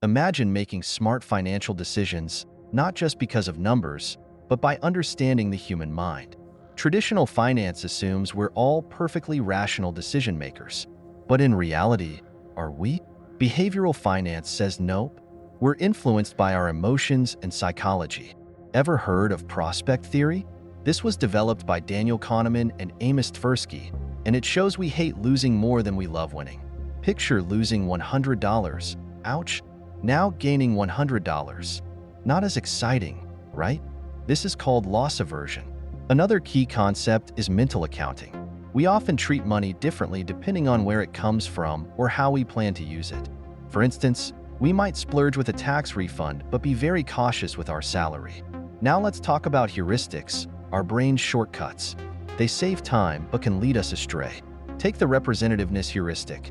Imagine making smart financial decisions not just because of numbers, but by understanding the human mind. Traditional finance assumes we're all perfectly rational decision makers. But in reality, are we? Behavioral finance says nope. We're influenced by our emotions and psychology. Ever heard of prospect theory? This was developed by Daniel Kahneman and Amos Tversky, and it shows we hate losing more than we love winning. Picture losing $100. Ouch. Now gaining $100. Not as exciting, right? This is called loss aversion. Another key concept is mental accounting. We often treat money differently depending on where it comes from or how we plan to use it. For instance, we might splurge with a tax refund but be very cautious with our salary. Now let's talk about heuristics, our brain's shortcuts. They save time but can lead us astray. Take the representativeness heuristic.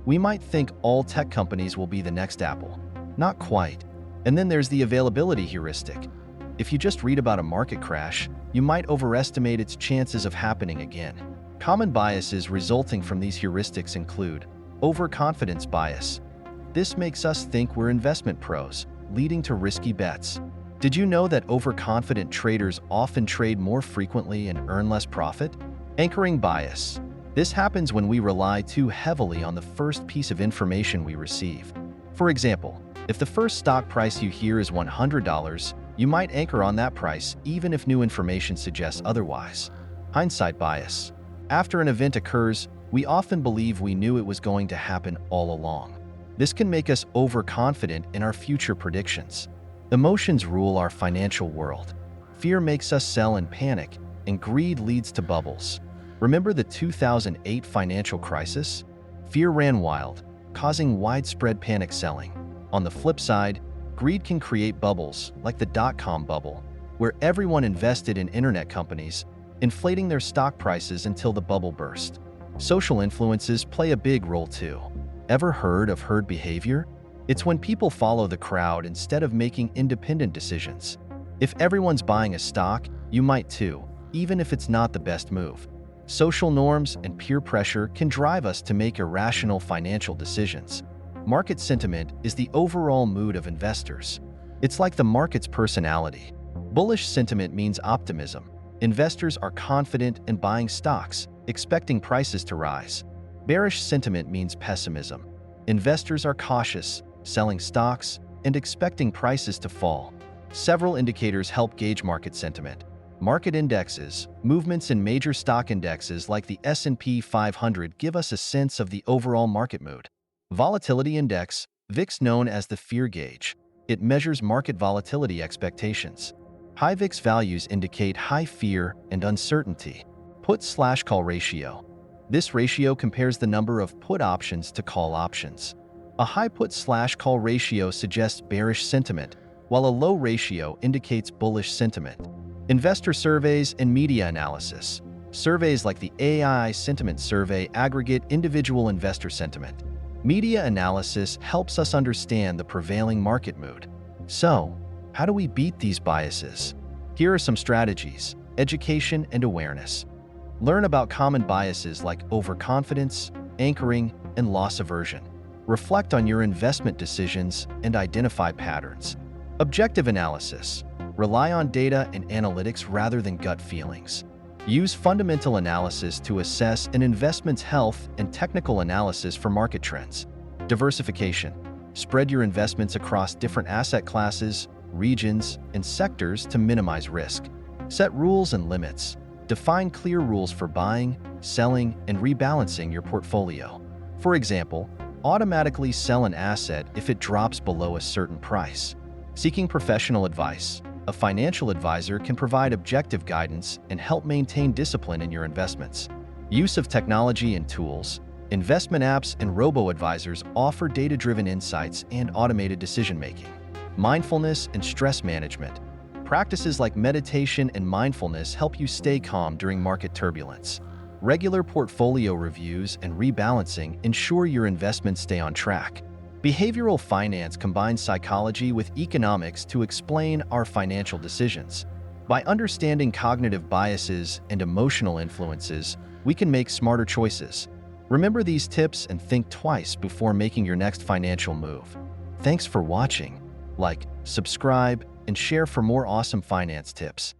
We might think all tech companies will be the next Apple. Not quite. And then there's the availability heuristic. If you just read about a market crash, you might overestimate its chances of happening again. Common biases resulting from these heuristics include overconfidence bias. This makes us think we're investment pros, leading to risky bets. Did you know that overconfident traders often trade more frequently and earn less profit? Anchoring bias. This happens when we rely too heavily on the first piece of information we receive. For example, if the first stock price you hear is $100, you might anchor on that price even if new information suggests otherwise. Hindsight bias. After an event occurs, we often believe we knew it was going to happen all along. This can make us overconfident in our future predictions. Emotions rule our financial world. Fear makes us sell in panic, and greed leads to bubbles. Remember the 2008 financial crisis? Fear ran wild, causing widespread panic selling. On the flip side, greed can create bubbles, like the dot-com bubble, where everyone invested in internet companies, inflating their stock prices until the bubble burst. Social influences play a big role too. Ever heard of herd behavior? It's when people follow the crowd instead of making independent decisions. If everyone's buying a stock, you might too, even if it's not the best move. Social norms and peer pressure can drive us to make irrational financial decisions. Market sentiment is the overall mood of investors. It's like the market's personality. Bullish sentiment means optimism. Investors are confident in buying stocks, expecting prices to rise. Bearish sentiment means pessimism. Investors are cautious, selling stocks, and expecting prices to fall. Several indicators help gauge market sentiment. Market indexes, movements in major stock indexes like the S&P 500 give us a sense of the overall market mood. Volatility index, VIX known as the fear gauge. It measures market volatility expectations. High VIX values indicate high fear and uncertainty. Put/call ratio. This ratio compares the number of put options to call options. A high put/call ratio suggests bearish sentiment, while a low ratio indicates bullish sentiment. Investor surveys and media analysis. Surveys like the AI Sentiment Survey aggregate individual investor sentiment. Media analysis helps us understand the prevailing market mood. So, how do we beat these biases? Here are some strategies: education and awareness. Learn about common biases like overconfidence, anchoring, and loss aversion. Reflect on your investment decisions and identify patterns. Objective analysis. Rely on data and analytics rather than gut feelings. Use fundamental analysis to assess an investment's health and technical analysis for market trends. Diversification. Spread your investments across different asset classes, regions, and sectors to minimize risk. Set rules and limits. Define clear rules for buying, selling, and rebalancing your portfolio. For example, automatically sell an asset if it drops below a certain price. Seeking professional advice. A financial advisor can provide objective guidance and help maintain discipline in your investments. Use of technology and tools. Investment apps and robo-advisors offer data-driven insights and automated decision-making. Mindfulness and stress management. Practices like meditation and mindfulness help you stay calm during market turbulence. Regular portfolio reviews and rebalancing ensure your investments stay on track. Behavioral finance combines psychology with economics to explain our financial decisions. By understanding cognitive biases and emotional influences, we can make smarter choices. Remember these tips and think twice before making your next financial move. Thanks for watching. Like, subscribe, and share for more awesome finance tips.